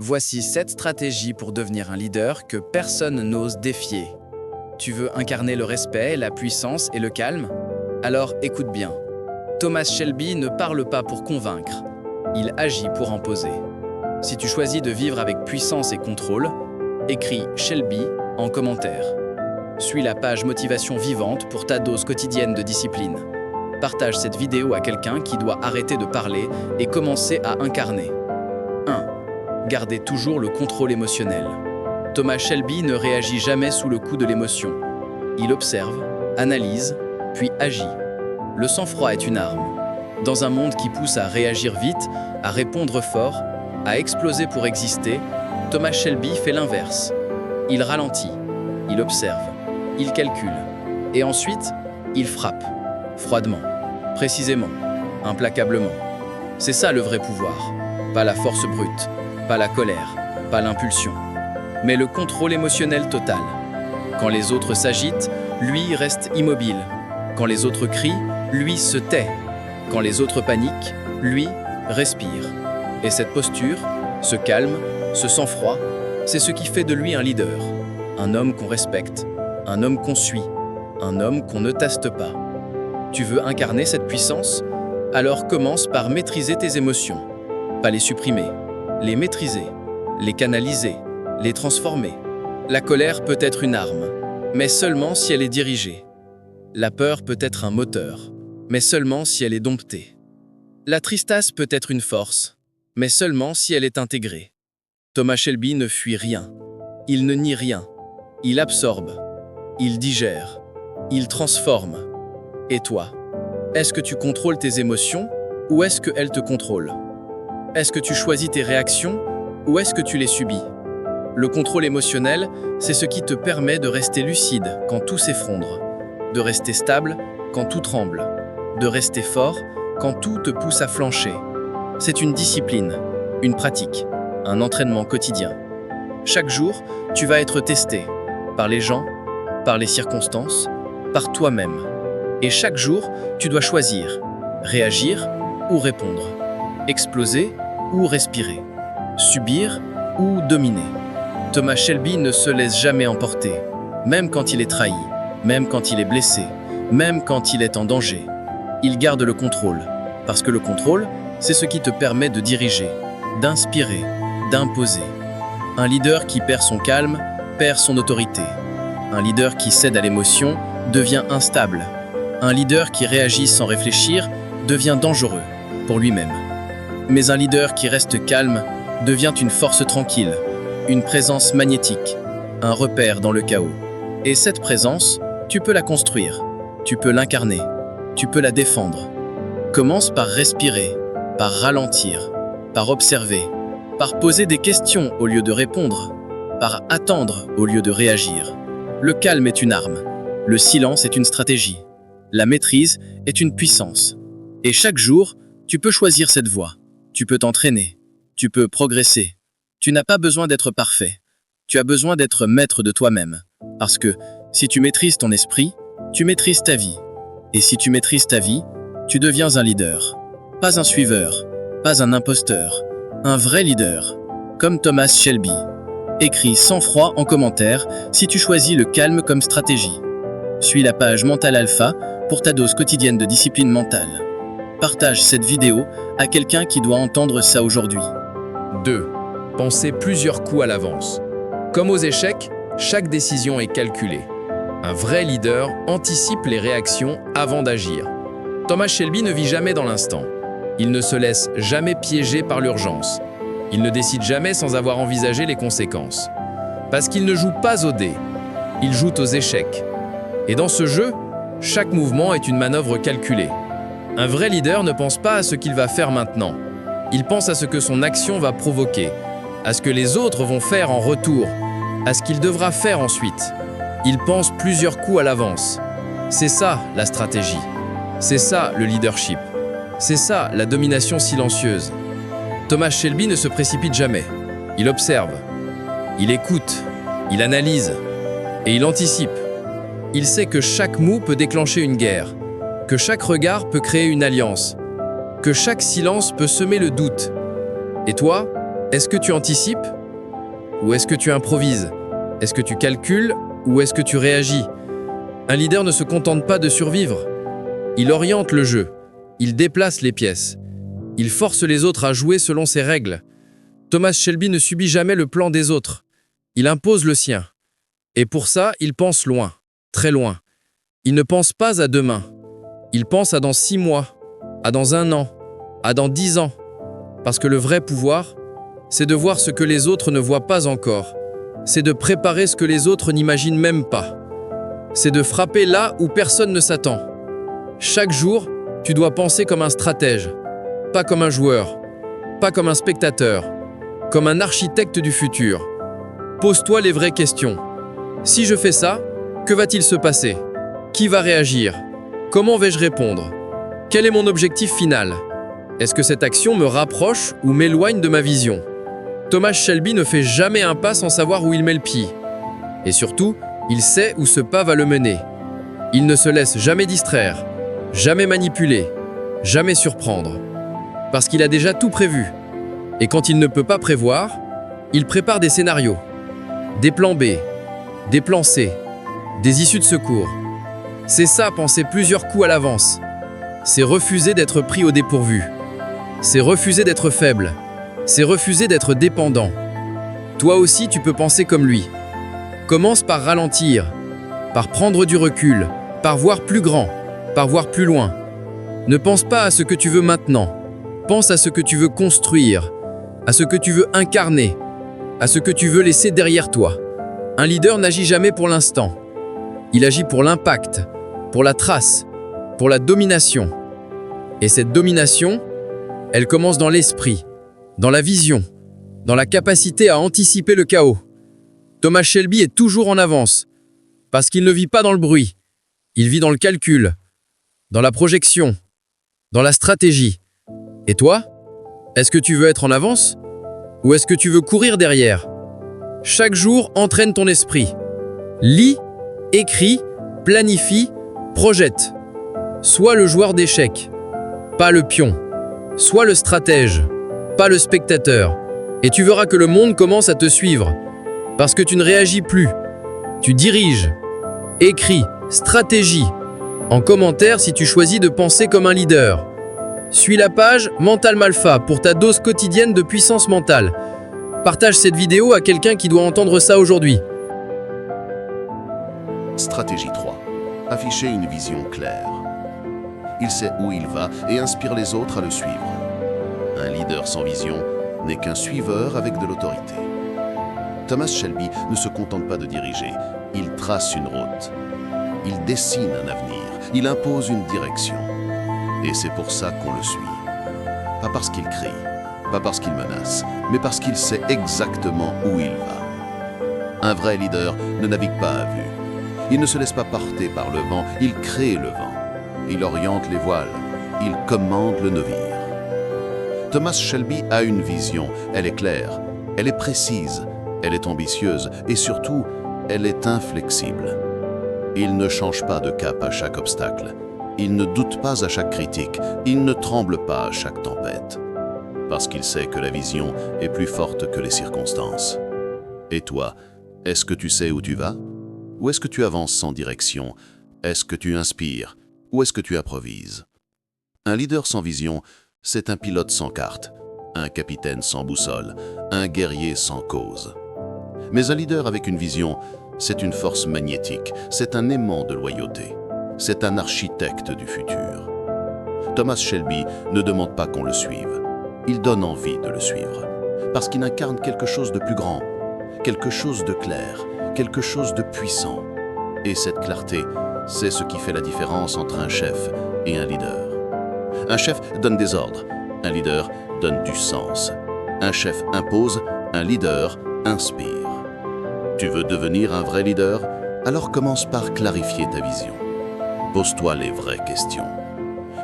Voici 7 stratégies pour devenir un leader que personne n'ose défier. Tu veux incarner le respect, la puissance et le calme? Alors écoute bien. Thomas Shelby ne parle pas pour convaincre, il agit pour imposer. Si tu choisis de vivre avec puissance et contrôle, écris Shelby en commentaire. Suis la page Motivation vivante pour ta dose quotidienne de discipline. Partage cette vidéo à quelqu'un qui doit arrêter de parler et commencer à incarner. 1. Gardez toujours le contrôle émotionnel. Thomas Shelby ne réagit jamais sous le coup de l'émotion. Il observe, analyse, puis agit. Le sang-froid est une arme. Dans un monde qui pousse à réagir vite, à répondre fort, à exploser pour exister, Thomas Shelby fait l'inverse. Il ralentit, il observe, il calcule. Et ensuite, il frappe. Froidement, précisément, implacablement. C'est ça le vrai pouvoir. Pas la force brute, pas la colère, pas l'impulsion. Mais le contrôle émotionnel total. Quand les autres s'agitent, lui reste immobile. Quand les autres crient, lui se tait. Quand les autres paniquent, lui respire. Et cette posture, ce calme, ce sang-froid, c'est ce qui fait de lui un leader. Un homme qu'on respecte, un homme qu'on suit, un homme qu'on ne taste pas. Tu veux incarner cette puissance? Alors commence par maîtriser tes émotions. Pas les supprimer, les maîtriser, les canaliser, les transformer. La colère peut être une arme, mais seulement si elle est dirigée. La peur peut être un moteur, mais seulement si elle est domptée. La tristesse peut être une force, mais seulement si elle est intégrée. Thomas Shelby ne fuit rien. Il ne nie rien. Il absorbe. Il digère. Il transforme. Et toi, est-ce que tu contrôles tes émotions ou est-ce qu'elles te contrôlent? Est-ce que tu choisis tes réactions ou est-ce que tu les subis? Le contrôle émotionnel, c'est ce qui te permet de rester lucide quand tout s'effondre, de rester stable quand tout tremble, de rester fort quand tout te pousse à flancher. C'est une discipline, une pratique, un entraînement quotidien. Chaque jour, tu vas être testé par les gens, par les circonstances, par toi-même. Et chaque jour, tu dois choisir, réagir ou répondre, exploser ou respirer, subir ou dominer. Thomas Shelby ne se laisse jamais emporter, même quand il est trahi, même quand il est blessé, même quand il est en danger. Il garde le contrôle, parce que le contrôle, c'est ce qui te permet de diriger, d'inspirer, d'imposer. Un leader qui perd son calme, perd son autorité. Un leader qui cède à l'émotion devient instable. Un leader qui réagit sans réfléchir devient dangereux pour lui-même. Mais un leader qui reste calme devient une force tranquille, une présence magnétique, un repère dans le chaos. Et cette présence, tu peux la construire, tu peux l'incarner, tu peux la défendre. Commence par respirer, par ralentir, par observer, par poser des questions au lieu de répondre, par attendre au lieu de réagir. Le calme est une arme, le silence est une stratégie, la maîtrise est une puissance. Et chaque jour, tu peux choisir cette voie, tu peux t'entraîner, tu peux progresser. Tu n'as pas besoin d'être parfait, tu as besoin d'être maître de toi-même. Parce que si tu maîtrises ton esprit, tu maîtrises ta vie. Et si tu maîtrises ta vie, tu deviens un leader. Pas un suiveur, pas un imposteur, un vrai leader, comme Thomas Shelby. Écris sans froid en commentaire si tu choisis le calme comme stratégie. Suis la page Mental Alpha pour ta dose quotidienne de discipline mentale. Partage cette vidéo à quelqu'un qui doit entendre ça aujourd'hui. 2. Pensez plusieurs coups à l'avance. Comme aux échecs, chaque décision est calculée. Un vrai leader anticipe les réactions avant d'agir. Thomas Shelby ne vit jamais dans l'instant. Il ne se laisse jamais piéger par l'urgence. Il ne décide jamais sans avoir envisagé les conséquences. Parce qu'il ne joue pas aux dés, il joue aux échecs. Et dans ce jeu, chaque mouvement est une manœuvre calculée. Un vrai leader ne pense pas à ce qu'il va faire maintenant. Il pense à ce que son action va provoquer, à ce que les autres vont faire en retour, à ce qu'il devra faire ensuite. Il pense plusieurs coups à l'avance. C'est ça la stratégie. C'est ça le leadership. C'est ça la domination silencieuse. Thomas Shelby ne se précipite jamais. Il observe, il écoute, il analyse et il anticipe. Il sait que chaque mot peut déclencher une guerre, que chaque regard peut créer une alliance, que chaque silence peut semer le doute. Et toi, Est-ce que tu anticipes ou est-ce que tu improvises? Est-ce que tu calcules ou est-ce que tu réagis? Un leader ne se contente pas de survivre. Il oriente le jeu. Il déplace les pièces. Il force les autres à jouer selon ses règles. Thomas Shelby ne subit jamais le plan des autres. Il impose le sien. Et pour ça, il pense loin, très loin. Il ne pense pas à demain. Il pense à dans 6 mois, à dans 1 an, à dans 10 ans. Parce que le vrai pouvoir, c'est de voir ce que les autres ne voient pas encore. C'est de préparer ce que les autres n'imaginent même pas. C'est de frapper là où personne ne s'attend. Chaque jour, tu dois penser comme un stratège, pas comme un joueur, pas comme un spectateur, comme un architecte du futur. Pose-toi les vraies questions. Si je fais ça, que va-t-il se passer? Qui va réagir? Comment vais-je répondre? Quel est mon objectif final? Est-ce que cette action me rapproche ou m'éloigne de ma vision? Thomas Shelby ne fait jamais un pas sans savoir où il met le pied. Et surtout, il sait où ce pas va le mener. Il ne se laisse jamais distraire, jamais manipuler, jamais surprendre. Parce qu'il a déjà tout prévu. Et quand il ne peut pas prévoir, il prépare des scénarios, des plans B, des plans C, des issues de secours. C'est ça, penser plusieurs coups à l'avance. C'est refuser d'être pris au dépourvu. C'est refuser d'être faible. C'est refuser d'être dépendant. Toi aussi, tu peux penser comme lui. Commence par ralentir, par prendre du recul, par voir plus grand, par voir plus loin. Ne pense pas à ce que tu veux maintenant. Pense à ce que tu veux construire, à ce que tu veux incarner, à ce que tu veux laisser derrière toi. Un leader n'agit jamais pour l'instant. Il agit pour l'impact, pour la trace, pour la domination. Et cette domination, elle commence dans l'esprit, dans la vision, dans la capacité à anticiper le chaos. Thomas Shelby est toujours en avance, parce qu'il ne vit pas dans le bruit. Il vit dans le calcul, dans la projection, dans la stratégie. Et toi, est-ce que tu veux être en avance ou est-ce que tu veux courir derrière? Chaque jour, entraîne ton esprit. Lis, écris, planifie, projette. Sois le joueur d'échecs, pas le pion. Sois le stratège, pas le spectateur. Et tu verras que le monde commence à te suivre. Parce que tu ne réagis plus. Tu diriges. Écris, stratégie. En commentaire si tu choisis de penser comme un leader. Suis la page Mental Malfa pour ta dose quotidienne de puissance mentale. Partage cette vidéo à quelqu'un qui doit entendre ça aujourd'hui. Stratégie 3. Afficher une vision claire. Il sait où il va et inspire les autres à le suivre. Un leader sans vision n'est qu'un suiveur avec de l'autorité. Thomas Shelby ne se contente pas de diriger, il trace une route. Il dessine un avenir, il impose une direction. Et c'est pour ça qu'on le suit. Pas parce qu'il crie, pas parce qu'il menace, mais parce qu'il sait exactement où il va. Un vrai leader ne navigue pas à vue. Il ne se laisse pas porter par le vent, il crée le vent. Il oriente les voiles, il commande le navire. Thomas Shelby a une vision, elle est claire, elle est précise, elle est ambitieuse et surtout, elle est inflexible. Il ne change pas de cap à chaque obstacle. Il ne doute pas à chaque critique. Il ne tremble pas à chaque tempête. Parce qu'il sait que la vision est plus forte que les circonstances. Et toi, est-ce que tu sais où tu vas? Ou est-ce que tu avances sans direction? Est-ce que tu inspires? Ou est-ce que tu improvises? Un leader sans vision, c'est un pilote sans carte, un capitaine sans boussole, un guerrier sans cause. Mais un leader avec une vision, c'est une force magnétique, c'est un aimant de loyauté, c'est un architecte du futur. Thomas Shelby ne demande pas qu'on le suive, il donne envie de le suivre, parce qu'il incarne quelque chose de plus grand, quelque chose de clair, quelque chose de puissant. Et cette clarté, c'est ce qui fait la différence entre un chef et un leader. Un chef donne des ordres, un leader donne du sens. Un chef impose, un leader inspire. Tu veux devenir un vrai leader? Alors commence par clarifier ta vision. Pose-toi les vraies questions.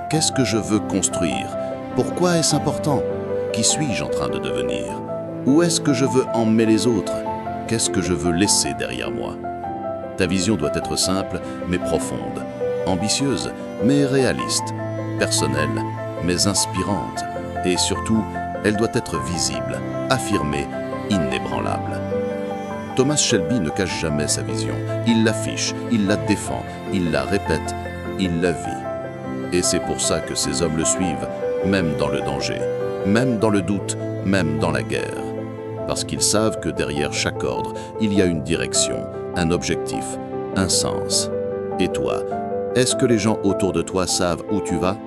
Qu'est-ce que je veux construire? Pourquoi est-ce important? Qui suis-je en train de devenir? Où est-ce que je veux emmener les autres? Qu'est-ce que je veux laisser derrière moi? Ta vision doit être simple, mais profonde, ambitieuse, mais réaliste, personnelle, mais inspirante, et surtout, elle doit être visible, affirmé, inébranlable. Thomas Shelby ne cache jamais sa vision. Il l'affiche, il la défend, il la répète, il la vit. Et c'est pour ça que ces hommes le suivent, même dans le danger, même dans le doute, même dans la guerre. Parce qu'ils savent que derrière chaque ordre, il y a une direction, un objectif, un sens. Et toi, est-ce que les gens autour de toi savent où tu vas?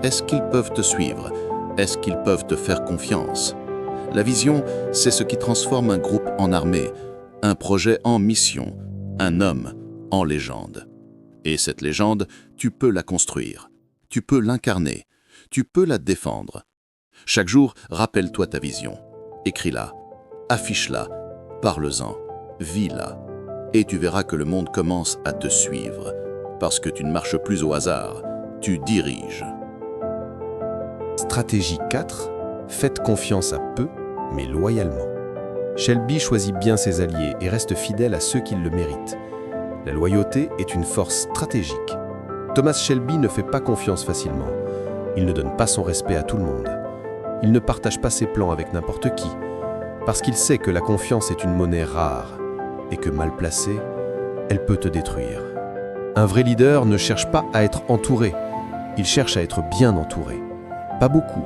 Est-ce qu'ils peuvent te suivre? Est-ce qu'ils peuvent te faire confiance? La vision, c'est ce qui transforme un groupe en armée, un projet en mission, un homme en légende. Et cette légende, tu peux la construire, tu peux l'incarner, tu peux la défendre. Chaque jour, rappelle-toi ta vision, écris-la, affiche-la, parle-en, vis-la, et tu verras que le monde commence à te suivre, parce que tu ne marches plus au hasard, tu diriges. Stratégie 4. Faites confiance à peu, mais loyalement. Shelby choisit bien ses alliés et reste fidèle à ceux qui le méritent. La loyauté est une force stratégique. Thomas Shelby ne fait pas confiance facilement. Il ne donne pas son respect à tout le monde. Il ne partage pas ses plans avec n'importe qui, parce qu'il sait que la confiance est une monnaie rare et que mal placée, elle peut te détruire. Un vrai leader ne cherche pas à être entouré, il cherche à être bien entouré. Pas beaucoup,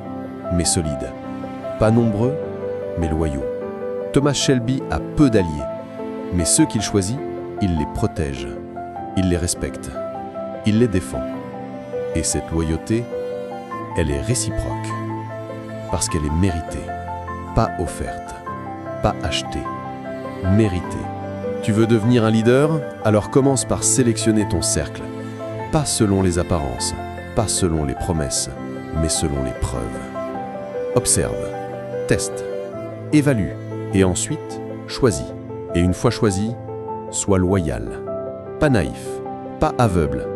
mais solide. Pas nombreux, mais loyaux. Thomas Shelby a peu d'alliés, mais ceux qu'il choisit, il les protège, il les respecte, il les défend. Et cette loyauté, elle est réciproque, parce qu'elle est méritée, pas offerte, pas achetée, méritée. Tu veux devenir un leader? Alors commence par sélectionner ton cercle, pas selon les apparences, pas selon les promesses, mais selon les preuves. Observe, teste, évalue, et ensuite, choisis. Et une fois choisi, sois loyal. Pas naïf, pas aveugle,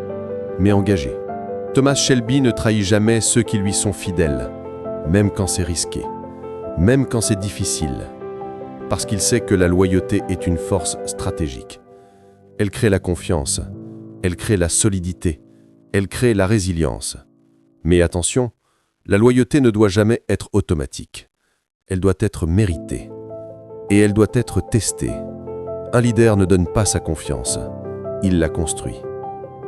mais engagé. Thomas Shelby ne trahit jamais ceux qui lui sont fidèles, même quand c'est risqué, même quand c'est difficile, parce qu'il sait que la loyauté est une force stratégique. Elle crée la confiance, elle crée la solidité, elle crée la résilience. Mais attention, la loyauté ne doit jamais être automatique. Elle doit être méritée. Et elle doit être testée. Un leader ne donne pas sa confiance. Il la construit.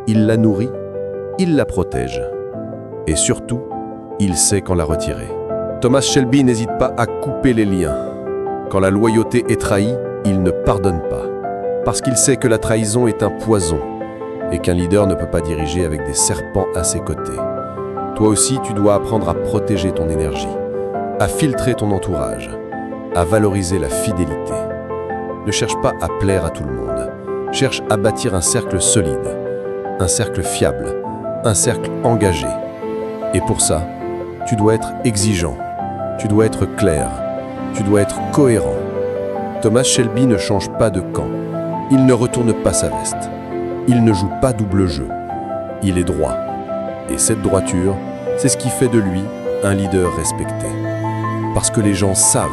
Il la nourrit. Il la protège. Et surtout, il sait quand la retirer. Thomas Shelby n'hésite pas à couper les liens. Quand la loyauté est trahie, il ne pardonne pas. Parce qu'il sait que la trahison est un poison et qu'un leader ne peut pas diriger avec des serpents à ses côtés. Toi aussi, tu dois apprendre à protéger ton énergie, à filtrer ton entourage, à valoriser la fidélité. Ne cherche pas à plaire à tout le monde. Cherche à bâtir un cercle solide, un cercle fiable, un cercle engagé. Et pour ça, tu dois être exigeant, tu dois être clair, tu dois être cohérent. Thomas Shelby ne change pas de camp. Il ne retourne pas sa veste. Il ne joue pas double jeu. Il est droit. Et cette droiture, c'est ce qui fait de lui un leader respecté. Parce que les gens savent,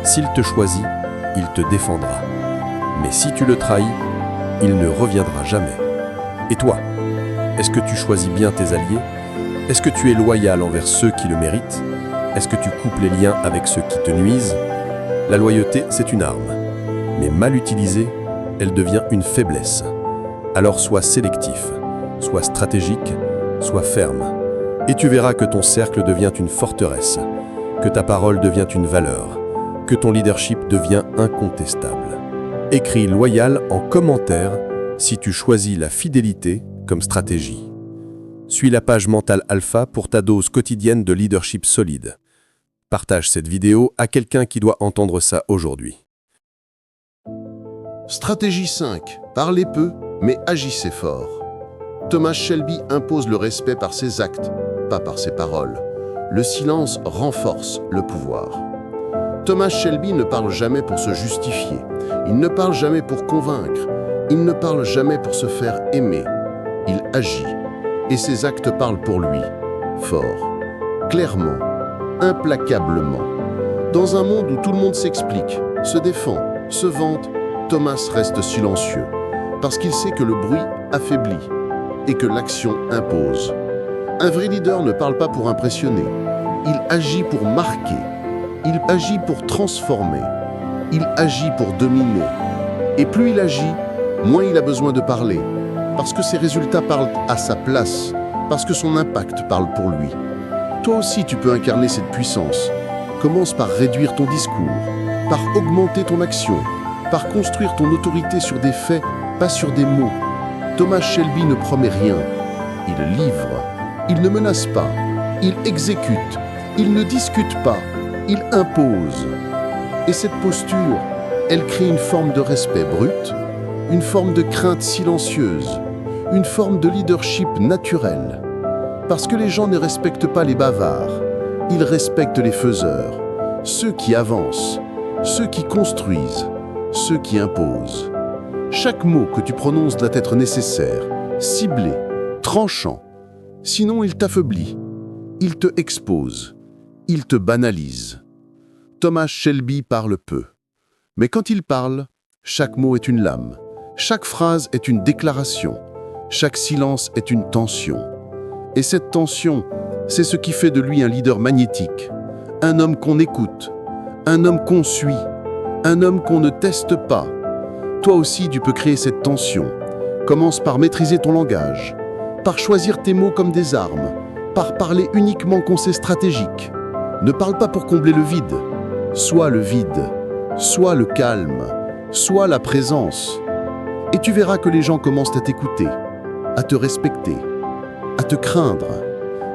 s'il te choisit, il te défendra. Mais si tu le trahis, il ne reviendra jamais. Et toi, est-ce que tu choisis bien tes alliés? Est-ce que tu es loyal envers ceux qui le méritent? Est-ce que tu coupes les liens avec ceux qui te nuisent? La loyauté, c'est une arme. Mais mal utilisée, elle devient une faiblesse. Alors sois sélectif, sois stratégique, sois ferme. Et tu verras que ton cercle devient une forteresse, que ta parole devient une valeur, que ton leadership devient incontestable. Écris loyal en commentaire si tu choisis la fidélité comme stratégie. Suis la page Mental Alpha pour ta dose quotidienne de leadership solide. Partage cette vidéo à quelqu'un qui doit entendre ça aujourd'hui. Stratégie 5. Parlez peu, mais agissez fort. Thomas Shelby impose le respect par ses actes, pas par ses paroles. Le silence renforce le pouvoir. Thomas Shelby ne parle jamais pour se justifier. Il ne parle jamais pour convaincre. Il ne parle jamais pour se faire aimer. Il agit. Et ses actes parlent pour lui. Fort, clairement, implacablement. Dans un monde où tout le monde s'explique, se défend, se vante, Thomas reste silencieux. Parce qu'il sait que le bruit affaiblit et que l'action impose. Un vrai leader ne parle pas pour impressionner. Il agit pour marquer. Il agit pour transformer. Il agit pour dominer. Et plus il agit, moins il a besoin de parler. Parce que ses résultats parlent à sa place. Parce que son impact parle pour lui. Toi aussi, tu peux incarner cette puissance. Commence par réduire ton discours, par augmenter ton action, par construire ton autorité sur des faits, pas sur des mots. Thomas Shelby ne promet rien. Il livre. Il ne menace pas. Il exécute. Il ne discute pas. Il impose. Et cette posture, elle crée une forme de respect brut, une forme de crainte silencieuse, une forme de leadership naturel. Parce que les gens ne respectent pas les bavards, ils respectent les faiseurs, ceux qui avancent, ceux qui construisent, ceux qui imposent. Chaque mot que tu prononces doit être nécessaire, ciblé, tranchant. Sinon, il t'affaiblit, il te expose, il te banalise. Thomas Shelby parle peu. Mais quand il parle, chaque mot est une lame, chaque phrase est une déclaration, chaque silence est une tension. Et cette tension, c'est ce qui fait de lui un leader magnétique, un homme qu'on écoute, un homme qu'on suit, un homme qu'on ne teste pas. Toi aussi, tu peux créer cette tension. Commence par maîtriser ton langage, par choisir tes mots comme des armes, par parler uniquement quand c'est stratégique. Ne parle pas pour combler le vide. Sois le vide, sois le calme, sois la présence. Et tu verras que les gens commencent à t'écouter, à te respecter, à te craindre.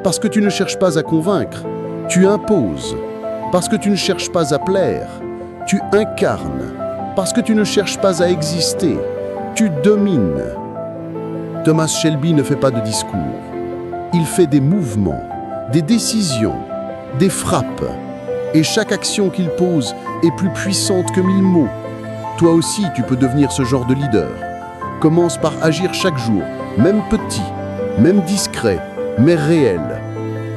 Parce que tu ne cherches pas à convaincre, tu imposes. Parce que tu ne cherches pas à plaire, tu incarnes. Parce que tu ne cherches pas à exister, tu domines. Thomas Shelby ne fait pas de discours. Il fait des mouvements, des décisions, des frappes. Et chaque action qu'il pose est plus puissante que 1000 mots. Toi aussi, tu peux devenir ce genre de leader. Commence par agir chaque jour, même petit, même discret, mais réel.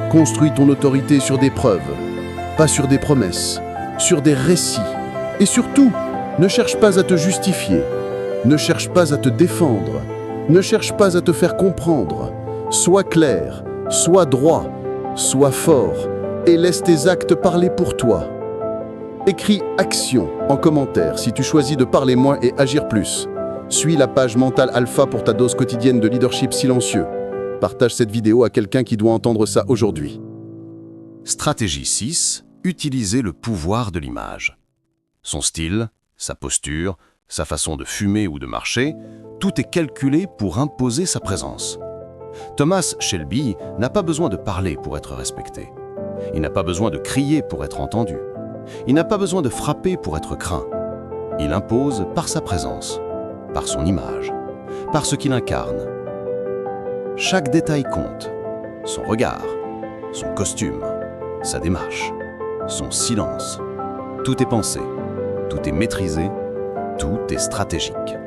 Construis ton autorité sur des preuves, pas sur des promesses, sur des récits. Et surtout, ne cherche pas à te justifier, ne cherche pas à te défendre, ne cherche pas à te faire comprendre. Sois clair, sois droit, sois fort et laisse tes actes parler pour toi. Écris « action » en commentaire si tu choisis de parler moins et agir plus. Suis la page Mental Alpha pour ta dose quotidienne de leadership silencieux. Partage cette vidéo à quelqu'un qui doit entendre ça aujourd'hui. Stratégie 6. Utiliser le pouvoir de l'image. Son style, sa posture, sa façon de fumer ou de marcher, tout est calculé pour imposer sa présence. Thomas Shelby n'a pas besoin de parler pour être respecté. Il n'a pas besoin de crier pour être entendu. Il n'a pas besoin de frapper pour être craint. Il impose par sa présence, par son image, par ce qu'il incarne. Chaque détail compte. Son regard, son costume, sa démarche, son silence. Tout est pensé, tout est maîtrisé, tout est stratégique.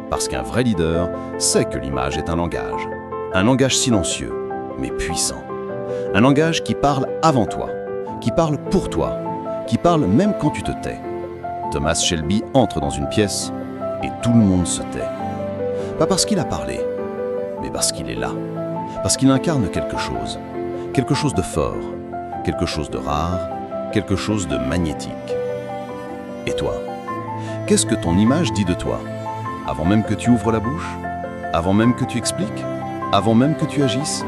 Parce qu'un vrai leader sait que l'image est un langage silencieux, mais puissant. Un langage qui parle avant toi, qui parle pour toi, qui parle même quand tu te tais. Thomas Shelby entre dans une pièce et tout le monde se tait. Pas parce qu'il a parlé, mais parce qu'il est là. Parce qu'il incarne quelque chose de fort, quelque chose de rare, quelque chose de magnétique. Et toi, qu'est-ce que ton image dit de toi? Avant même que tu ouvres la bouche? Avant même que tu expliques? Avant même que tu agisses?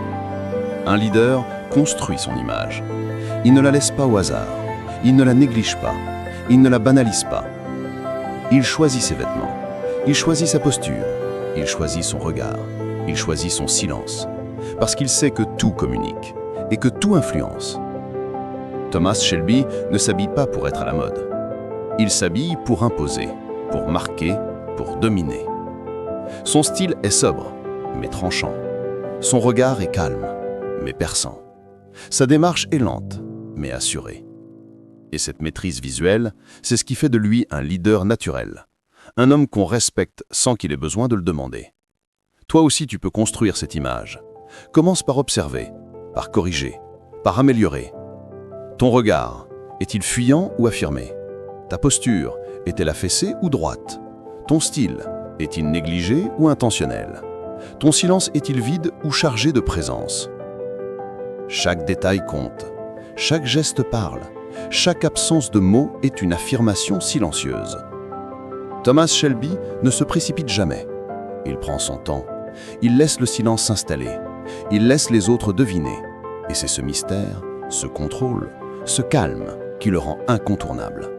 Un leader construit son image. Il ne la laisse pas au hasard. Il ne la néglige pas. Il ne la banalise pas. Il choisit ses vêtements. Il choisit sa posture. Il choisit son regard. Il choisit son silence. Parce qu'il sait que tout communique et que tout influence. Thomas Shelby ne s'habille pas pour être à la mode. Il s'habille pour imposer, pour marquer, pour dominer. Son style est sobre, mais tranchant. Son regard est calme, mais perçant. Sa démarche est lente, mais assurée. Et cette maîtrise visuelle, c'est ce qui fait de lui un leader naturel. Un homme qu'on respecte sans qu'il ait besoin de le demander. Toi aussi, tu peux construire cette image. Commence par observer, par corriger, par améliorer. Ton regard, est-il fuyant ou affirmé? Ta posture, est-elle affaissée ou droite? Ton style, est-il négligé ou intentionnel? Ton silence est-il vide ou chargé de présence? Chaque détail compte, chaque geste parle, Chaque absence de mots est une affirmation silencieuse. Thomas Shelby ne se précipite jamais. Il prend son temps. Il laisse le silence s'installer. Il laisse les autres deviner. Et c'est ce mystère, ce contrôle, ce calme qui le rend incontournable.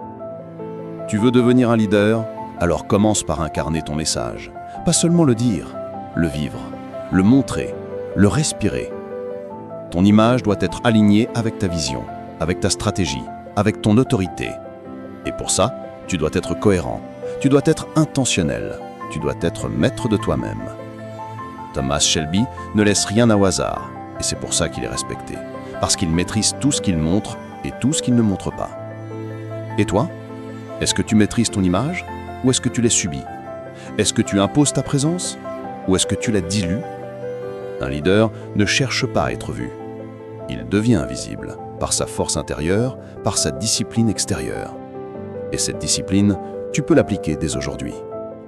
Tu veux devenir un leader? Alors commence par incarner ton message. Pas seulement le dire, le vivre, le montrer, le respirer. Ton image doit être alignée avec ta vision, avec ta stratégie, avec ton autorité. Et pour ça, tu dois être cohérent, tu dois être intentionnel, tu dois être maître de toi-même. Thomas Shelby ne laisse rien au hasard, et c'est pour ça qu'il est respecté, parce qu'il maîtrise tout ce qu'il montre et tout ce qu'il ne montre pas. Et toi? Est-ce que tu maîtrises ton image ou est-ce que tu l'as subie? Est-ce que tu imposes ta présence ou est-ce que tu la dilues? Un leader ne cherche pas à être vu. Il devient invisible par sa force intérieure, par sa discipline extérieure. Et cette discipline, tu peux l'appliquer dès aujourd'hui.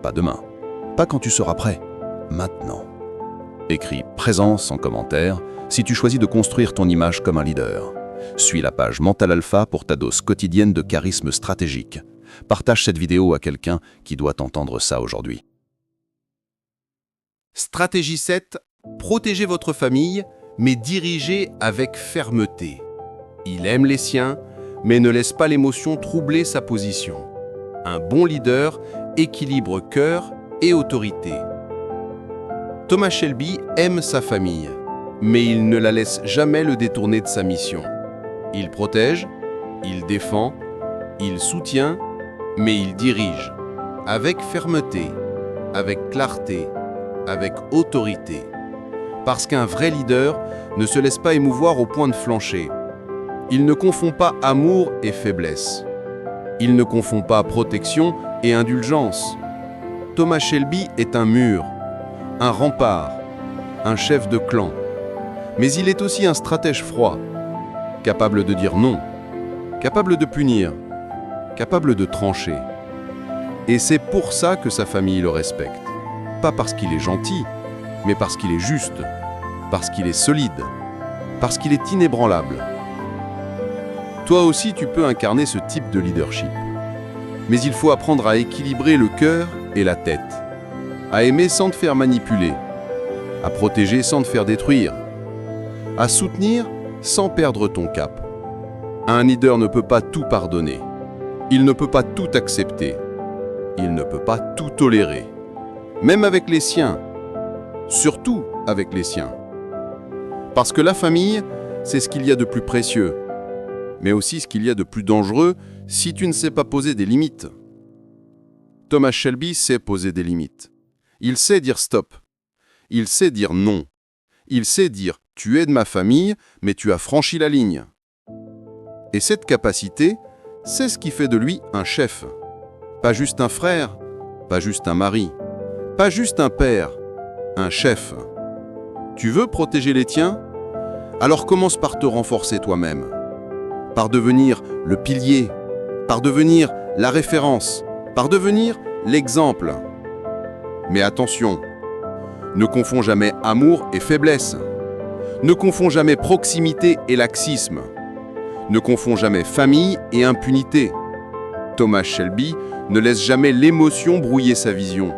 Pas demain, pas quand tu seras prêt, maintenant. Écris « présence » en commentaire si tu choisis de construire ton image comme un leader. Suis la page Mental Alpha pour ta dose quotidienne de charisme stratégique. Partage cette vidéo à quelqu'un qui doit entendre ça aujourd'hui. Stratégie 7. Protégez votre famille, mais dirigez avec fermeté. Il aime les siens, mais ne laisse pas l'émotion troubler sa position. Un bon leader équilibre cœur et autorité. Thomas Shelby aime sa famille, mais il ne la laisse jamais le détourner de sa mission. Il protège, il défend, il soutient, mais il dirige, avec fermeté, avec clarté, avec autorité. Parce qu'un vrai leader ne se laisse pas émouvoir au point de flancher. Il ne confond pas amour et faiblesse. Il ne confond pas protection et indulgence. Thomas Shelby est un mur, un rempart, un chef de clan. Mais il est aussi un stratège froid, capable de dire non, capable de punir, capable de trancher. Et c'est pour ça que sa famille le respecte. Pas parce qu'il est gentil, mais parce qu'il est juste, parce qu'il est solide, parce qu'il est inébranlable. Toi aussi, tu peux incarner ce type de leadership. Mais il faut apprendre à équilibrer le cœur et la tête, à aimer sans te faire manipuler, à protéger sans te faire détruire, à soutenir sans perdre ton cap. Un leader ne peut pas tout pardonner. Il ne peut pas tout accepter. Il ne peut pas tout tolérer. Même avec les siens. Surtout avec les siens. Parce que la famille, c'est ce qu'il y a de plus précieux, mais aussi ce qu'il y a de plus dangereux si tu ne sais pas poser des limites. Thomas Shelby sait poser des limites. Il sait dire stop. Il sait dire non. Il sait dire « tu es de ma famille, mais tu as franchi la ligne ». Et cette capacité, c'est ce qui fait de lui un chef. Pas juste un frère, pas juste un mari, pas juste un père, un chef. Tu veux protéger les tiens? Alors commence par te renforcer toi-même, par devenir le pilier, par devenir la référence, par devenir l'exemple. Mais attention, ne confonds jamais amour et faiblesse. Ne confonds jamais proximité et laxisme. Ne confonds jamais famille et impunité. Thomas Shelby ne laisse jamais l'émotion brouiller sa vision,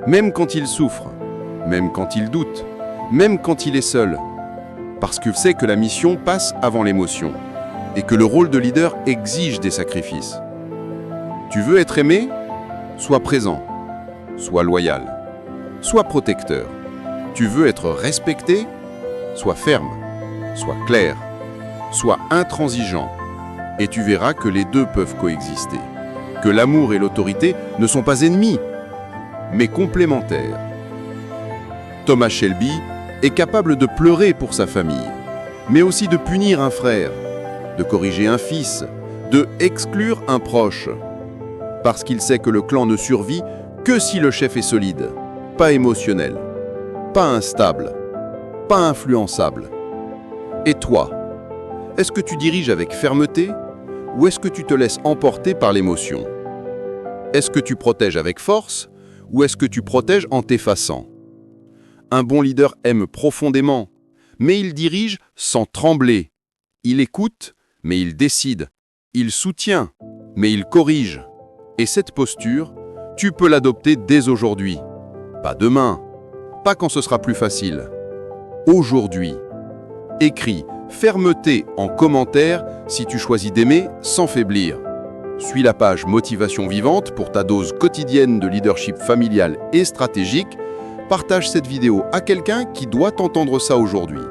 même quand il souffre, même quand il doute, même quand il est seul. Parce qu'il sait que la mission passe avant l'émotion et que le rôle de leader exige des sacrifices. Tu veux être aimé? Sois présent, sois loyal, sois protecteur. Tu veux être respecté? Sois ferme, sois clair, sois intransigeant. Et tu verras que les deux peuvent coexister. Que l'amour et l'autorité ne sont pas ennemis, mais complémentaires. Thomas Shelby est capable de pleurer pour sa famille, mais aussi de punir un frère, de corriger un fils, de exclure un proche. Parce qu'il sait que le clan ne survit que si le chef est solide, pas émotionnel, pas instable, pas influençable. Et toi, est-ce que tu diriges avec fermeté ou est-ce que tu te laisses emporter par l'émotion? Est-ce que tu protèges avec force ou est-ce que tu protèges en t'effaçant? Un bon leader aime profondément, mais il dirige sans trembler. Il écoute, mais il décide. Il soutient, mais il corrige. Et cette posture, tu peux l'adopter dès aujourd'hui. Pas demain, pas quand ce sera plus facile. Aujourd'hui. Écris « fermeté » en commentaire si tu choisis d'aimer sans faiblir. Suis la page Motivation vivante pour ta dose quotidienne de leadership familial et stratégique. Partage cette vidéo à quelqu'un qui doit entendre ça aujourd'hui.